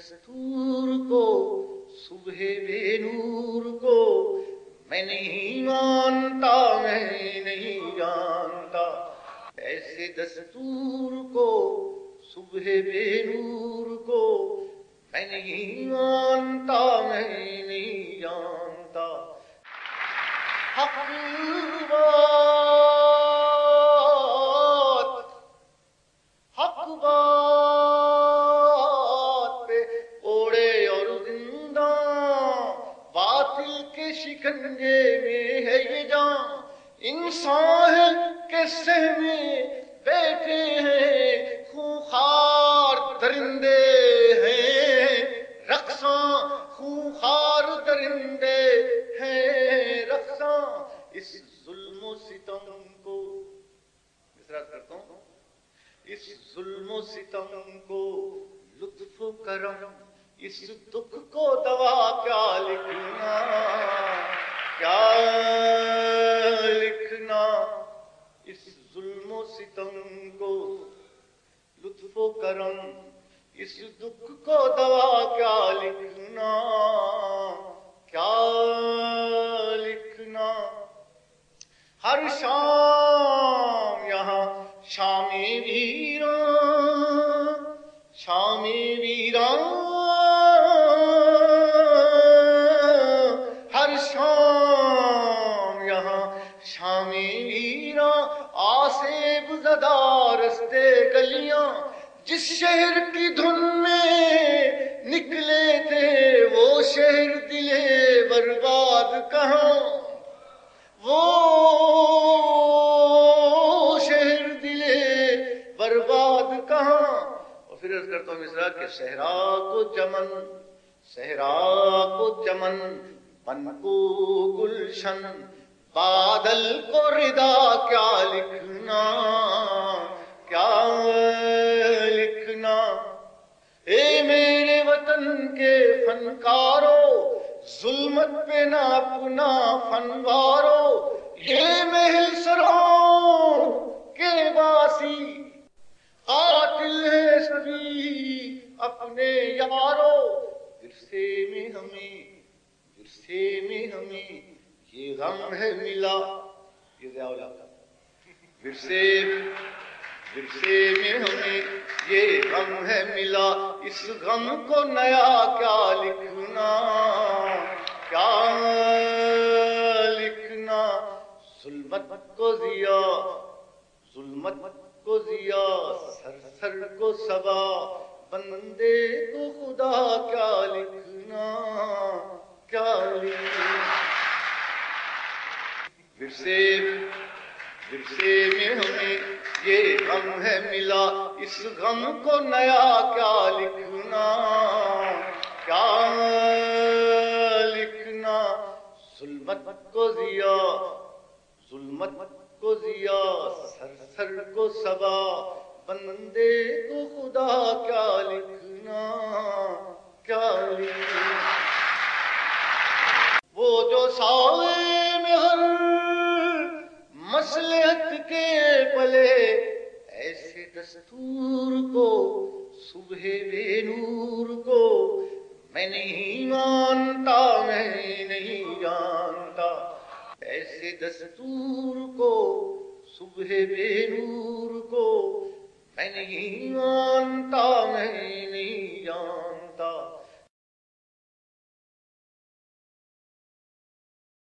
دستور کو صبح بے نور کو میں نہیں مانتا، میں نہیں جانتا، ایسے دستور کو صبح بے نور کو میں نہیں مانتا، میں نہیں جانتا۔ حق بات پہ اوڑے اور زندہ، باطل کے شکنجے میں ہے یہ جان، انسان ہے کہ سہمے بیٹھے ہیں، خونخوار درندے ہیں رقصاں، خونخوار درندے ہیں رقصاں، اس ظلم و ستم کو مصرع کرتا ہوں، اس ظلم و ستم کو لطف و کرم، اس دکھ کو دوا کیا لکھنا، کیا لکھنا، اس ظلم و ستم کو لطف و کرم، اس دکھ کو دوا کیا لکھنا، کیا لکھنا۔ ہر شام یہاں شام ویراں، شام ویراں، ہر شام یہاں شام ویراں، آسیب زدہ رستے گلیاں، جس شہر کی دھن میں نکلے تھے وہ شہر دلے برباد کہاں، وہ شہر دلے برباد کہاں۔ اور پھر عرض کرتا ہوں مصرع کہ صحرا کو چمن، صحرا کو چمن، بن کو گلشن، بادل کو ردا کیا لکھنا، کیا لکھنا۔ اے میرے وطن کے فنکارو، ظلمت پہ نہ اپنا فنوارو، یہ محل سروں کے باسی قاتل ہے سبھی اپنے یارو، ورثے میں ہمیں، ورثے میں ہمیں یہ غم ہے ملا، یہ ضیاء ورثے میں ہمیں یہ غم ہے ملا، اس غم کو نیا کیا لکھنا، کیا لکھنا۔ ظلمت کو ضیا، ظلمت کو ضیا، سر سر کو صبا، بندے کو خدا کیا لکھنا، کیا لکھنا۔ ورثے میں ہمیں یہ غم ہے ملا، اس غم کو نیا کیا لکھنا، کیا لکھنا۔ ظلمت کو ضیا، ظلمت کو ضیا، سر سر کو صبا، بندے کو خدا کیا لکھنا، کیا لکھنا۔ وہ جو سائے میں ہر مصلحت کے پلے، ایسے دستور کو صبح بے نور کو میں نہیں مانتا، میں نہیں جانتا، ایسے دستور کو صبح بے نور کو میں نہیں مانتا،